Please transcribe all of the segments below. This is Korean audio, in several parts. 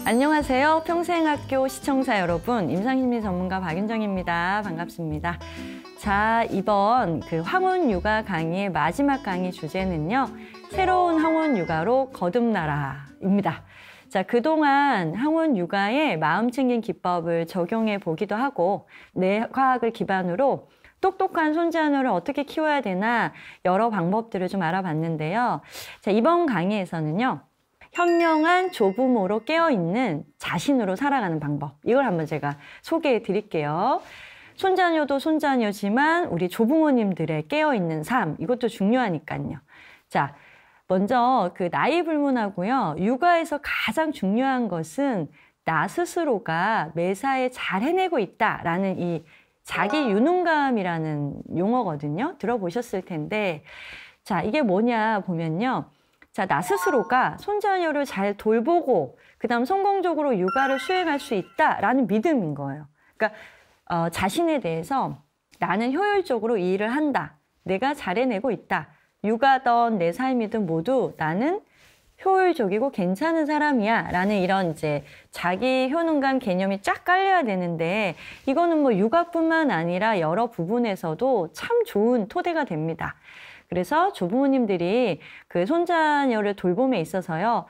안녕하세요. 평생학교 시청자 여러분, 임상심리 전문가 박윤정입니다. 반갑습니다. 자, 이번 황혼 육아 강의의 마지막 강의 주제는요, 새로운 황혼 육아로 거듭나라입니다. 자, 그동안 황혼 육아에 마음 챙긴 기법을 적용해 보기도 하고, 뇌과학을 기반으로 똑똑한 손자녀를 어떻게 키워야 되나 여러 방법들을 좀 알아봤는데요. 자, 이번 강의에서는요, 현명한 조부모로 깨어있는 자신으로 살아가는 방법, 이걸 한번 제가 소개해 드릴게요. 손자녀도 손자녀지만 우리 조부모님들의 깨어있는 삶, 이것도 중요하니까요. 자, 먼저 나이 불문하고요, 육아에서 가장 중요한 것은 나 스스로가 매사에 잘 해내고 있다라는 이 자기 유능감이라는 용어거든요. 들어보셨을 텐데, 자, 이게 뭐냐 보면요, 자, 나 스스로가 손자녀를 잘 돌보고 그다음 성공적으로 육아를 수행할 수 있다라는 믿음인 거예요. 그러니까 자신에 대해서 나는 효율적으로 이 일을 한다. 내가 잘 해내고 있다. 육아든 내 삶이든 모두 나는 효율적이고 괜찮은 사람이야 라는 이런 이제 자기 효능감 개념이 쫙 깔려야 되는데, 이거는 뭐 육아뿐만 아니라 여러 부분에서도 참 좋은 토대가 됩니다. 그래서 조부모님들이 손자녀를 돌봄에 있어서요,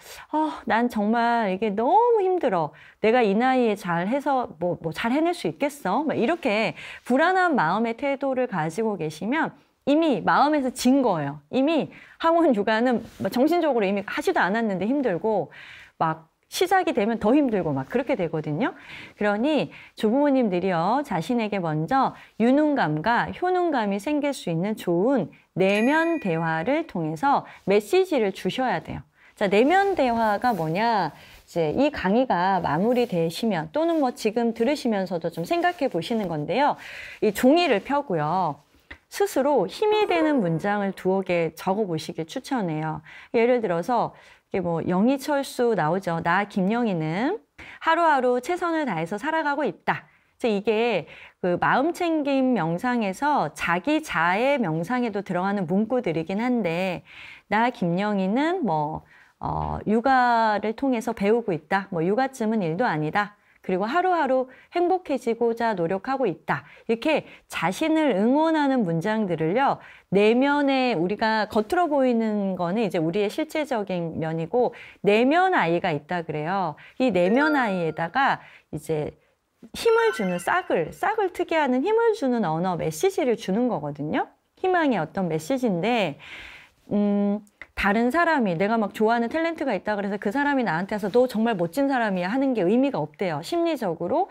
난 정말 이게 너무 힘들어. 내가 이 나이에 잘해서 잘 해낼 수 있겠어? 이렇게 불안한 마음의 태도를 가지고 계시면 이미 마음에서 진 거예요. 이미 황혼 육아는 정신적으로 이미 하지도 않았는데 힘들고, 막 시작이 되면 더 힘들고 막 그렇게 되거든요. 그러니 조부모님들이요, 자신에게 먼저 유능감과 효능감이 생길 수 있는 좋은 내면 대화를 통해서 메시지를 주셔야 돼요. 자, 내면 대화가 뭐냐? 이제 이 강의가 마무리되시면 또는 뭐 지금 들으시면서도 좀 생각해 보시는 건데요. 이 종이를 펴고요, 스스로 힘이 되는 문장을 두어 개 적어 보시길 추천해요. 예를 들어서 영희철수 나오죠. 나 김영희는 하루하루 최선을 다해서 살아가고 있다. 이게 마음챙김 명상에서 자기 자애 명상에도 들어가는 문구들이긴 한데, 나 김영희는 육아를 통해서 배우고 있다. 육아쯤은 일도 아니다. 그리고 하루하루 행복해지고자 노력하고 있다. 이렇게 자신을 응원하는 문장들을요, 내면에 우리가 겉으로 보이는 거는 이제 우리의 실제적인 면이고, 내면 아이가 있다 그래요. 이 내면 아이에다가 이제 힘을 주는 싹을 트게 하는 힘을 주는 언어, 메시지를 주는 거거든요. 희망의 어떤 메시지인데, 다른 사람이 내가 막 좋아하는 탤런트가 있다 그래서 그 사람이 나한테 와서 너 정말 멋진 사람이야 하는 게 의미가 없대요. 심리적으로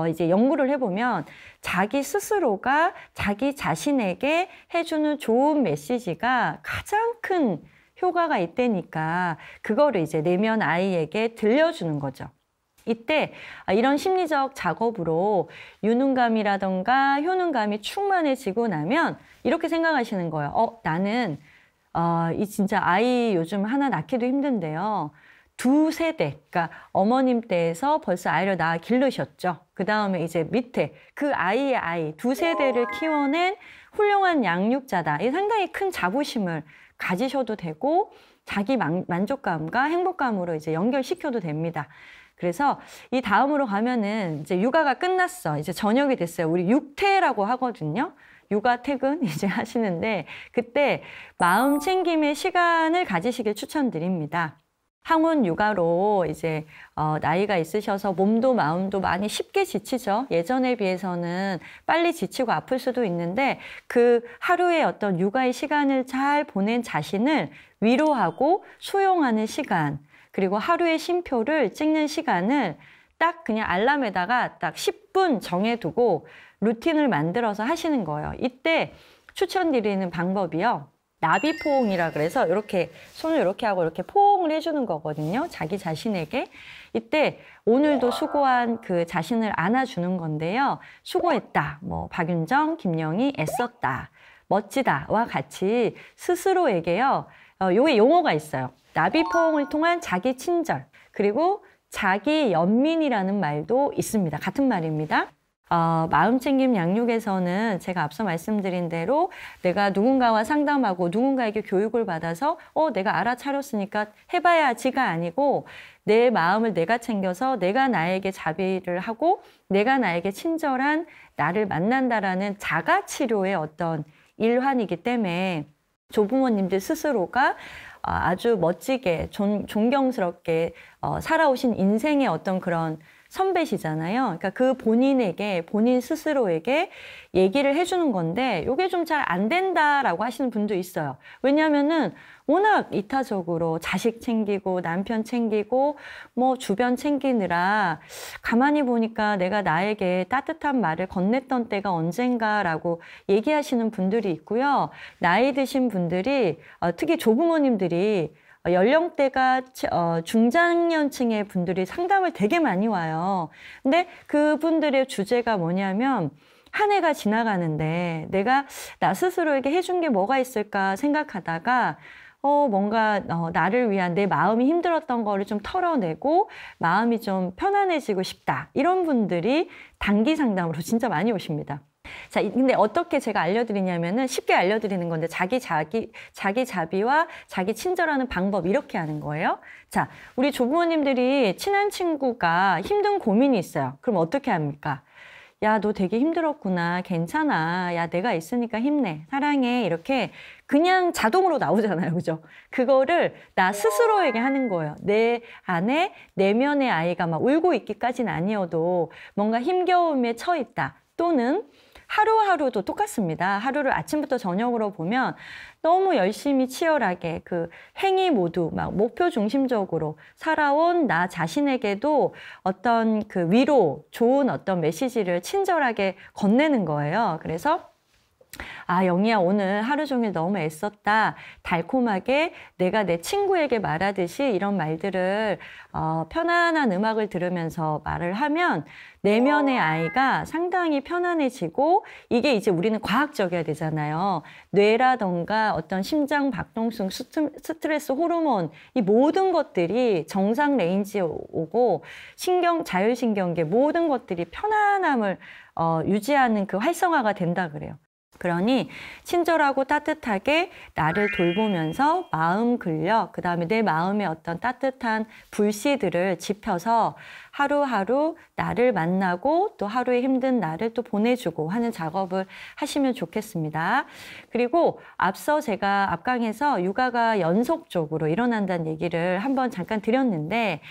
이제 연구를 해보면 자기 스스로가 자기 자신에게 해주는 좋은 메시지가 가장 큰 효과가 있다니까, 그거를 이제 내면 아이에게 들려주는 거죠. 이때 이런 심리적 작업으로 유능감이라던가 효능감이 충만해지고 나면 이렇게 생각하시는 거예요. 나는 이 진짜 아이 요즘 하나 낳기도 힘든데요, 두 세대, 그러니까 어머님 때에서 벌써 아이를 낳아 기르셨죠. 그 다음에 이제 밑에 그 아이의 아이 두 세대를 키워낸 훌륭한 양육자다. 이 상당히 큰 자부심을 가지셔도 되고, 자기 만족감과 행복감으로 이제 연결시켜도 됩니다. 그래서 이 다음으로 가면은 이제 육아가 끝났어. 이제 저녁이 됐어요. 우리 육퇴라고 하거든요. 육아 퇴근 이제 하시는데, 그때 마음 챙김의 시간을 가지시길 추천드립니다. 황혼 육아로 이제 나이가 있으셔서 몸도 마음도 많이 쉽게 지치죠. 예전에 비해서는 빨리 지치고 아플 수도 있는데, 그 하루의 어떤 육아의 시간을 잘 보낸 자신을 위로하고 수용하는 시간, 그리고 하루의 쉼표를 찍는 시간을 딱 그냥 알람에다가 딱 10분 정해두고 루틴을 만들어서 하시는 거예요. 이때 추천드리는 방법이요, 나비포옹이라 그래서 이렇게 손을 이렇게 하고 이렇게 포옹을 해주는 거거든요. 자기 자신에게. 이때 오늘도 수고한 그 자신을 안아주는 건데요. 수고했다. 박윤정, 김영희 애썼다. 멋지다와 같이 스스로에게요, 요게 용어가 있어요. 나비포옹을 통한 자기 친절, 그리고 자기 연민이라는 말도 있습니다. 같은 말입니다. 마음챙김 양육에서는 제가 앞서 말씀드린 대로 내가 누군가와 상담하고 누군가에게 교육을 받아서 내가 알아차렸으니까 해봐야지가 아니고 내 마음을 내가 챙겨서 내가 나에게 자비를 하고 내가 나에게 친절한 나를 만난다라는 자가치료의 어떤 일환이기 때문에 조부모님들 스스로가 아주 멋지게 존경스럽게 살아오신 인생의 어떤 그런 선배시잖아요. 그러니까 그 본인 스스로에게 얘기를 해주는 건데 이게 좀 잘 안 된다라고 하시는 분도 있어요. 왜냐하면은 워낙 이타적으로 자식 챙기고 남편 챙기고 뭐 주변 챙기느라 가만히 보니까 내가 나에게 따뜻한 말을 건넸던 때가 언젠가라고 얘기하시는 분들이 있고요. 나이 드신 분들이 특히 조부모님들이 연령대가 중장년층의 분들이 상담을 되게 많이 와요. 근데 그분들의 주제가 뭐냐면 한 해가 지나가는데 내가 나 스스로에게 해준 게 뭐가 있을까 생각하다가 뭔가 나를 위한 내 마음이 힘들었던 거를 좀 털어내고 마음이 좀 편안해지고 싶다. 이런 분들이 단기 상담으로 진짜 많이 오십니다. 자, 근데 어떻게 제가 알려드리냐면은 쉽게 알려드리는 건데 자기 자비와 자기 친절하는 방법 이렇게 하는 거예요. 자, 우리 조부모님들이 친한 친구가 힘든 고민이 있어요. 그럼 어떻게 합니까? 야, 너 되게 힘들었구나. 괜찮아. 야, 내가 있으니까 힘내. 사랑해. 이렇게 그냥 자동으로 나오잖아요. 그죠? 그거를 나 스스로에게 하는 거예요. 내 안에 내면의 아이가 막 울고 있기까지는 아니어도 뭔가 힘겨움에 처해 있다. 또는 하루하루도 똑같습니다. 하루를 아침부터 저녁으로 보면 너무 열심히 치열하게 그 행위 모두 막 목표 중심적으로 살아온 나 자신에게도 어떤 그 위로 좋은 어떤 메시지를 친절하게 건네는 거예요. 그래서 영희야, 오늘 하루 종일 너무 애썼다. 달콤하게 내가 내 친구에게 말하듯이 이런 말들을 편안한 음악을 들으면서 말을 하면 내면의 아이가 상당히 편안해지고 이게 이제 우리는 과학적이어야 되잖아요. 뇌라던가 어떤 심장 박동수, 스트레스 호르몬 이 모든 것들이 정상 레인지에 오고 자율신경계 모든 것들이 편안함을 유지하는 그 활성화가 된다 그래요. 그러니 친절하고 따뜻하게 나를 돌보면서 마음 근력, 그 다음에 내 마음의 어떤 따뜻한 불씨들을 지펴서 하루하루 나를 만나고 또 하루의 힘든 나를 또 보내주고 하는 작업을 하시면 좋겠습니다. 그리고 앞서 제가 앞강에서 육아가 연속적으로 일어난다는 얘기를 한번 잠깐 드렸는데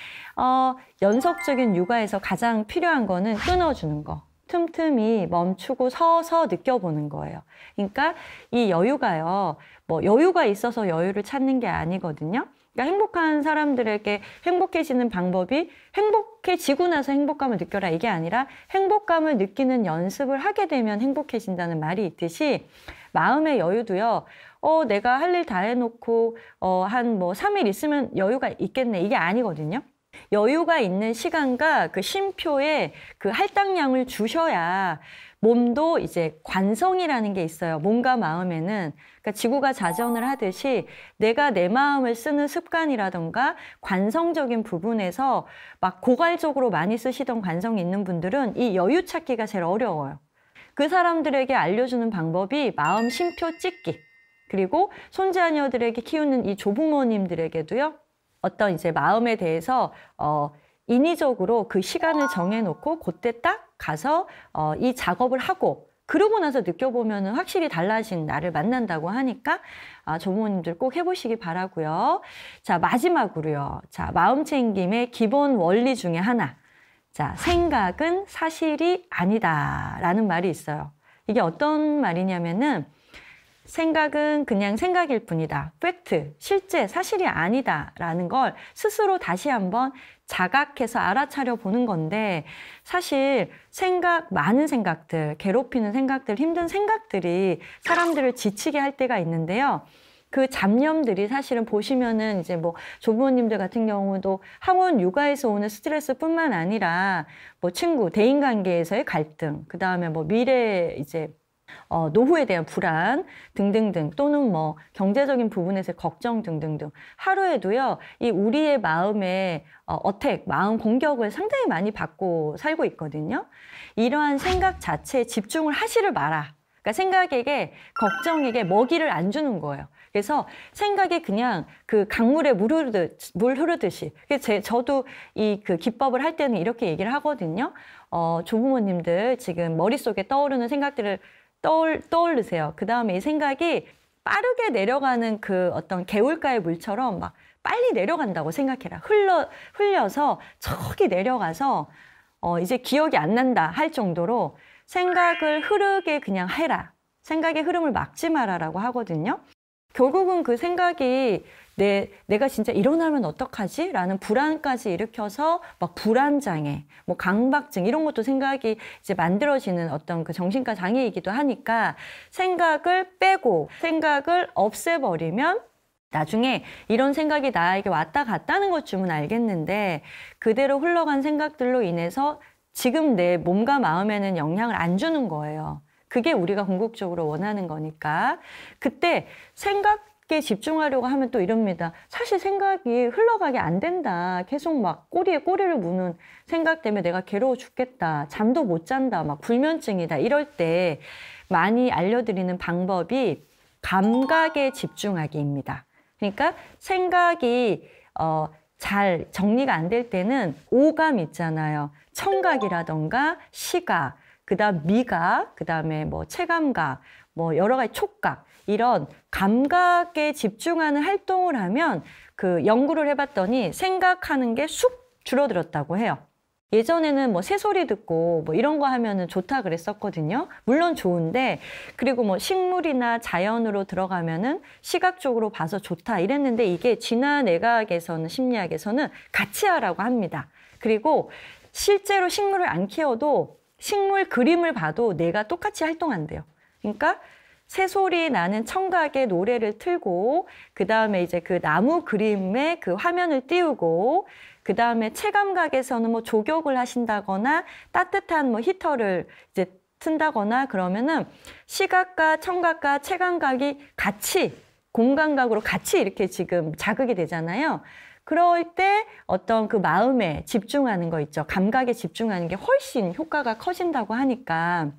연속적인 육아에서 가장 필요한 거는 끊어주는 거. 틈틈이 멈추고 서서 느껴보는 거예요. 그러니까 이 여유가요, 뭐 여유가 있어서 여유를 찾는 게 아니거든요. 그러니까 행복한 사람들에게 행복해지는 방법이 행복해지고 나서 행복감을 느껴라 이게 아니라 행복감을 느끼는 연습을 하게 되면 행복해진다는 말이 있듯이 마음의 여유도요. 내가 할 일 다 해놓고 한 3일 있으면 여유가 있겠네 이게 아니거든요. 여유가 있는 시간과 그 쉼표에 그 할당량을 주셔야 몸도 이제 관성이라는 게 있어요. 몸과 마음에는. 그러니까 지구가 자전을 하듯이 내가 내 마음을 쓰는 습관이라던가 관성적인 부분에서 막 고갈적으로 많이 쓰시던 관성이 있는 분들은 이 여유 찾기가 제일 어려워요. 그 사람들에게 알려주는 방법이 마음 쉼표 찍기. 그리고 손자녀들에게 키우는 이 조부모님들에게도요. 어떤 이제 마음에 대해서 인위적으로 그 시간을 정해놓고 그때 딱 가서 이 작업을 하고 그러고 나서 느껴보면 확실히 달라진 나를 만난다고 하니까 조부모님들 꼭 해보시기 바라고요. 자, 마지막으로요. 자, 마음챙김의 기본 원리 중에 하나. 자, 생각은 사실이 아니다라는 말이 있어요. 이게 어떤 말이냐면은 생각은 그냥 생각일 뿐이다. 팩트, 실제 사실이 아니다라는 걸 스스로 다시 한번 자각해서 알아차려 보는 건데 사실 많은 생각들, 괴롭히는 생각들, 힘든 생각들이 사람들을 지치게 할 때가 있는데요. 그 잡념들이 사실은 보시면은 이제 뭐 조부모님들 같은 경우도 학원 육아에서 오는 스트레스뿐만 아니라 뭐 친구, 대인관계에서의 갈등, 그 다음에 뭐 미래 이제 노후에 대한 불안 등등등 또는 뭐 경제적인 부분에서의 걱정 등등등 하루에도요 이 우리의 마음의 마음 공격을 상당히 많이 받고 살고 있거든요. 이러한 생각 자체에 집중을 하지를 마라. 그러니까 생각에게 걱정에게 먹이를 안 주는 거예요. 그래서 생각이 그냥 그 강물에 물 흐르듯이. 저도 이 그 기법을 할 때는 이렇게 얘기를 하거든요. 조부모님들 지금 머릿속에 떠오르는 생각들을 떠올르세요. 그 다음에 이 생각이 빠르게 내려가는 그 어떤 개울가의 물처럼 막 빨리 내려간다고 생각해라. 흘려서 저기 내려가서 이제 기억이 안 난다 할 정도로 생각을 흐르게 그냥 해라. 생각의 흐름을 막지 마라라고 하거든요. 결국은 그 생각이 내가 진짜 일어나면 어떡하지? 라는 불안까지 일으켜서 막 불안장애, 뭐 강박증 이런 것도 생각이 이제 만들어지는 어떤 그 정신과 장애이기도 하니까 생각을 빼고 생각을 없애버리면 나중에 이런 생각이 나에게 왔다 갔다는 것쯤은 알겠는데 그대로 흘러간 생각들로 인해서 지금 내 몸과 마음에는 영향을 안 주는 거예요. 그게 우리가 궁극적으로 원하는 거니까. 그때 생각에 집중하려고 하면 또 이럽니다. 사실 생각이 흘러가게 안 된다. 계속 막 꼬리에 꼬리를 무는 생각 때문에 내가 괴로워 죽겠다. 잠도 못 잔다. 막 불면증이다. 이럴 때 많이 알려드리는 방법이 감각에 집중하기입니다. 그러니까 생각이 잘 정리가 안 될 때는 오감 있잖아요. 청각이라던가 시각, 그다음 미각, 그다음에 뭐 체감각, 뭐 여러 가지 촉각 이런 감각에 집중하는 활동을 하면 그 연구를 해봤더니 생각하는 게 쑥 줄어들었다고 해요. 예전에는 뭐 새소리 듣고 뭐 이런 거 하면은 좋다 그랬었거든요. 물론 좋은데 그리고 뭐 식물이나 자연으로 들어가면은 시각적으로 봐서 좋다 이랬는데 이게 진화 내각에서는 심리학에서는 같이 하라고 합니다. 그리고 실제로 식물을 안 키워도 식물 그림을 봐도 뇌가 똑같이 활동한대요. 그러니까 새소리 나는 청각의 노래를 틀고 그 다음에 이제 그 나무 그림에 그 화면을 띄우고 그 다음에 체감각에서는 뭐 조격을 하신다거나 따뜻한 뭐 히터를 이제 튼다거나 그러면은 시각과 청각과 체감각이 같이 공감각으로 같이 이렇게 지금 자극이 되잖아요. 그럴 때 어떤 그 마음에 집중하는 거 있죠. 감각에 집중하는 게 훨씬 효과가 커진다고 하니까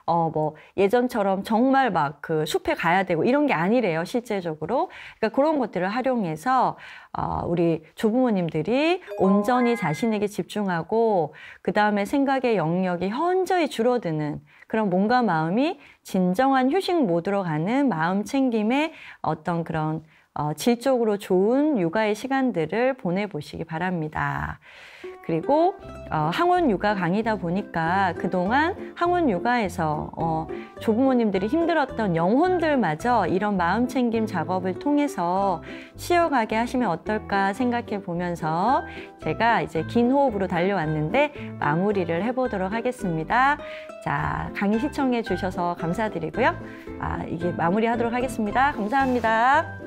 뭐 예전처럼 정말 막 그 숲에 가야 되고 이런 게 아니래요, 실제적으로. 그러니까 그런 것들을 활용해서 우리 조부모님들이 온전히 자신에게 집중하고 그 다음에 생각의 영역이 현저히 줄어드는 그런 몸과 마음이 진정한 휴식 모드로 가는 마음 챙김의 어떤 그런 질적으로 좋은 육아의 시간들을 보내보시기 바랍니다. 그리고 항원 육아 강의다 보니까 그동안 항원 육아에서 조부모님들이 힘들었던 영혼들마저 이런 마음 챙김 작업을 통해서 쉬어가게 하시면 어떨까 생각해 보면서 제가 이제 긴 호흡으로 달려왔는데 마무리를 해보도록 하겠습니다. 자, 강의 시청해 주셔서 감사드리고요. 이게 마무리하도록 하겠습니다. 감사합니다.